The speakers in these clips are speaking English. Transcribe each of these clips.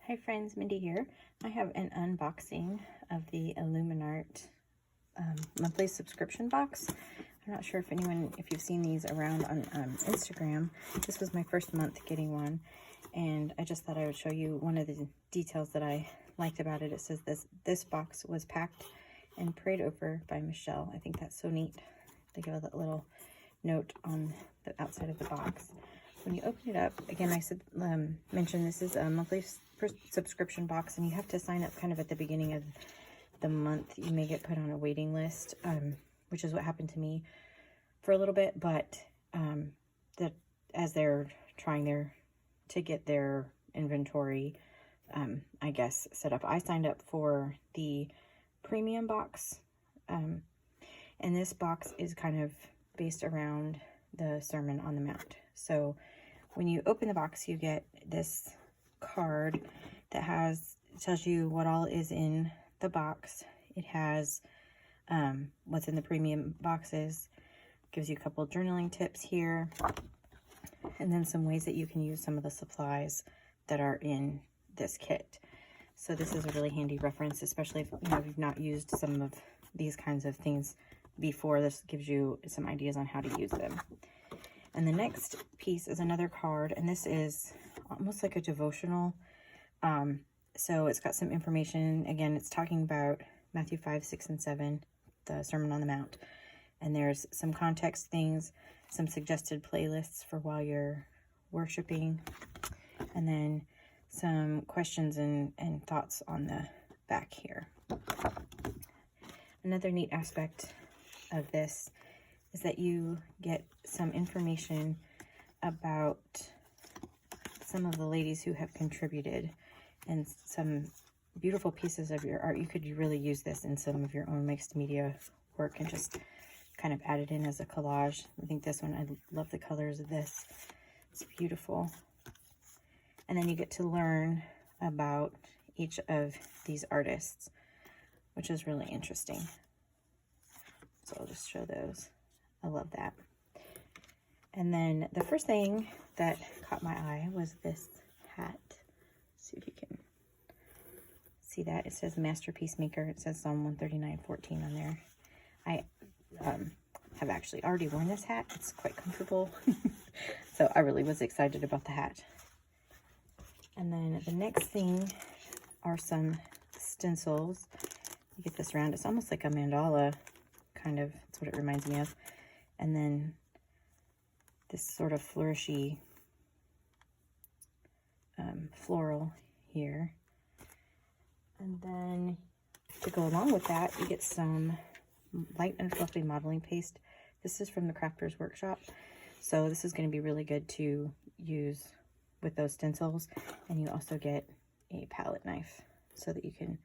Hi friends, Mindy here. I have an unboxing of the Illuminart monthly subscription box. I'm not sure if you've seen these around on Instagram. This was my first month getting one, and I just thought I would show you one of the details that I liked about it. It says this box was packed and prayed over by Michelle. I think that's so neat. They give a little note on the outside of the box. When you open it up, again, I said mentioned this is a monthly subscription box, and you have to sign up kind of at the beginning of the month. You may get put on a waiting list, which is what happened to me for a little bit, but as they're trying to get their inventory, I guess, set up, I signed up for the premium box, and this box is kind of based around the Sermon on the Mount. So when you open the box, you get this card that tells you what all is in the box. It has what's in the premium boxes, gives you a couple journaling tips here, and then some ways that you can use some of the supplies that are in this kit. So this is a really handy reference, especially if you've not used some of these kinds of things before. This gives you some ideas on how to use them. And the next piece is another card, and this is almost like a devotional. So it's got some information. Again, it's talking about Matthew 5, 6, and 7, the Sermon on the Mount. And there's some context things, some suggested playlists for while you're worshiping, and then some questions and thoughts on the back here. Another neat aspect of this is that you get some information about some of the ladies who have contributed and some beautiful pieces of your art. You could really use this in some of your own mixed media work and just kind of add it in as a collage. I think this one, I love the colors of this. It's beautiful. And then you get to learn about each of these artists, which is really interesting. So I'll just show those. I love that. And then the first thing that caught my eye was this hat. Let's see if you can see that. It says Masterpiece Maker. It says Psalm 139:14 on there. I have actually already worn this hat. It's quite comfortable. So I really was excited about the hat. And then the next thing are some stencils. You get this round. It's almost like a mandala, kind of. That's what it reminds me of. And then this sort of flourishy floral here. And then to go along with that, you get some light and fluffy modeling paste. This is from the Crafter's Workshop. So this is going to be really good to use with those stencils. And you also get a palette knife so that you can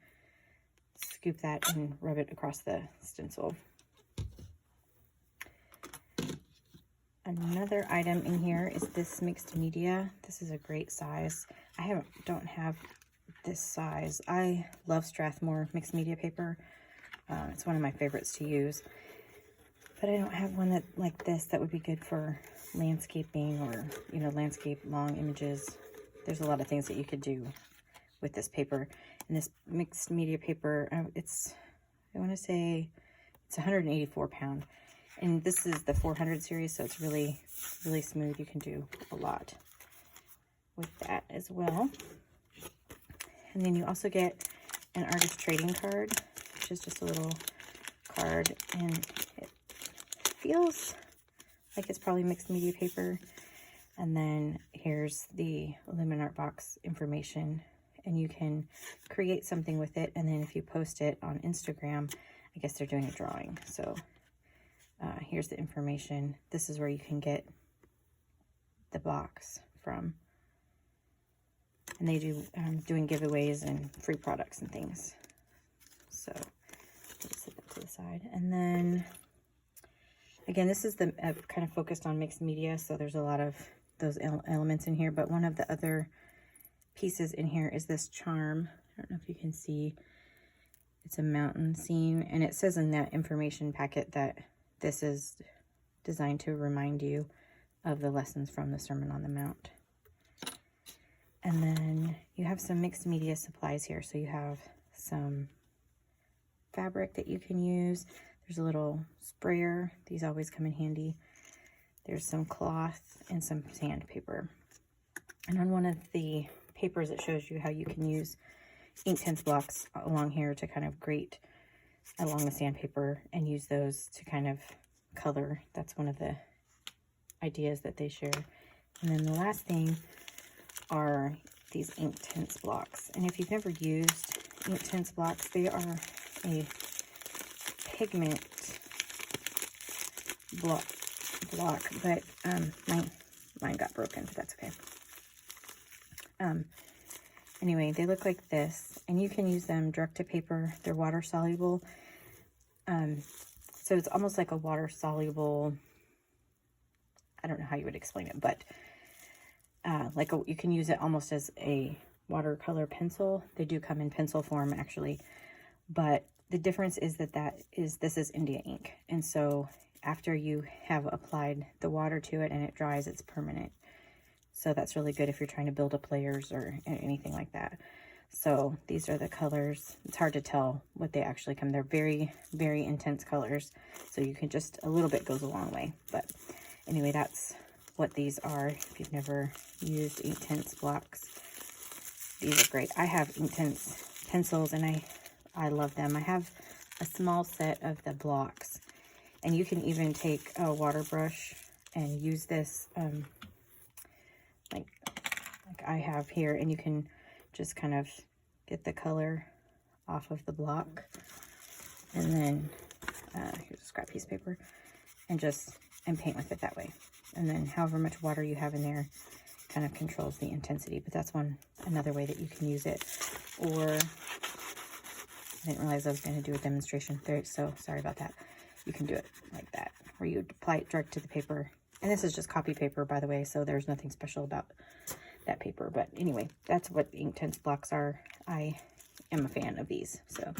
scoop that and rub it across the stencil. Another item in here is this mixed media. This is a great size. I don't have this size. I love Strathmore mixed media paper. It's one of my favorites to use. But I don't have one like this that would be good for landscaping or, landscape long images. There's a lot of things that you could do with this paper. And this mixed media paper, I want to say it's 184 pound. And this is the 400 series, so it's really, really smooth. You can do a lot with that as well. And then you also get an artist trading card, which is just a little card, and it feels like it's probably mixed media paper. And then here's the Illuminart Box information, and you can create something with it, and then if you post it on Instagram, I guess they're doing a drawing. So here's the information. This is where you can get the box from. And they do doing giveaways and free products and things. So let's set that to the side. And then, again, this is the kind of focused on mixed media, so there's a lot of those elements in here. But one of the other pieces in here is this charm. I don't know if you can see. It's a mountain scene, and it says in that information packet that this is designed to remind you of the lessons from the Sermon on the Mount. And then you have have some mixed media supplies here. So you have some fabric that you can use. There's a little sprayer. These always come in handy. There's some cloth and some sandpaper. And on one of the papers, it shows you how you can use Inktense blocks along here to kind of grate along the sandpaper and use those to kind of color. That's one of the ideas that they share. And then the last thing are these Inktense blocks. And if you've never used Inktense blocks, they are a pigment block, but mine got broken, but that's okay. Anyway, they look like this, and you can use them direct to paper. They're water soluble. So it's almost like a water soluble, I don't know how you would explain it, but you can use it almost as a watercolor pencil. They do come in pencil form actually, but the difference is that this is India ink. And so after you have applied the water to it and it dries, it's permanent. So that's really good if you're trying to build up layers or anything like that. So these are the colors. It's hard to tell what they actually come. They're very, very intense colors. So you can just, a little bit goes a long way. But anyway, that's what these are. If you've never used Inktense blocks, these are great. I have Inktense pencils and I love them. I have a small set of the blocks. And you can even take a water brush and use this like I have here, and you can just kind of get the color off of the block, and then here's a scrap piece of paper, and paint with it that way. And then however much water you have in there kind of controls the intensity, but that's another way that you can use it. Or I didn't realize I was going to do a demonstration there, so sorry about that. You can do it like that, where you apply it direct to the paper. And this is just copy paper, by the way, so there's nothing special about that paper. But anyway, that's what Inktense blocks are. I am a fan of these. So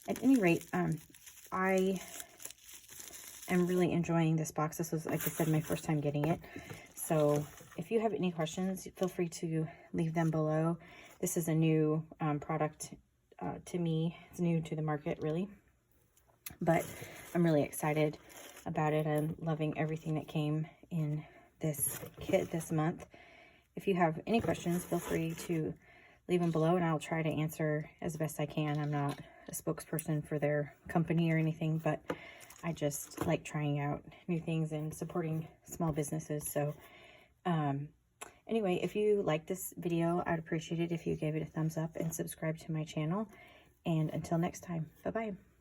at any rate, I am really enjoying this box. This was, like I said, my first time getting it. So if you have any questions, feel free to leave them below. This is a new product to me. It's new to the market, really. But I'm really excited about it. I'm loving everything that came in this kit this month. If you have any questions, feel free to leave them below and I'll try to answer as best I can. I'm not a spokesperson for their company or anything, but I just like trying out new things and supporting small businesses. So anyway, if you like this video, I'd appreciate it if you gave it a thumbs up and subscribe to my channel. And until next time, bye-bye.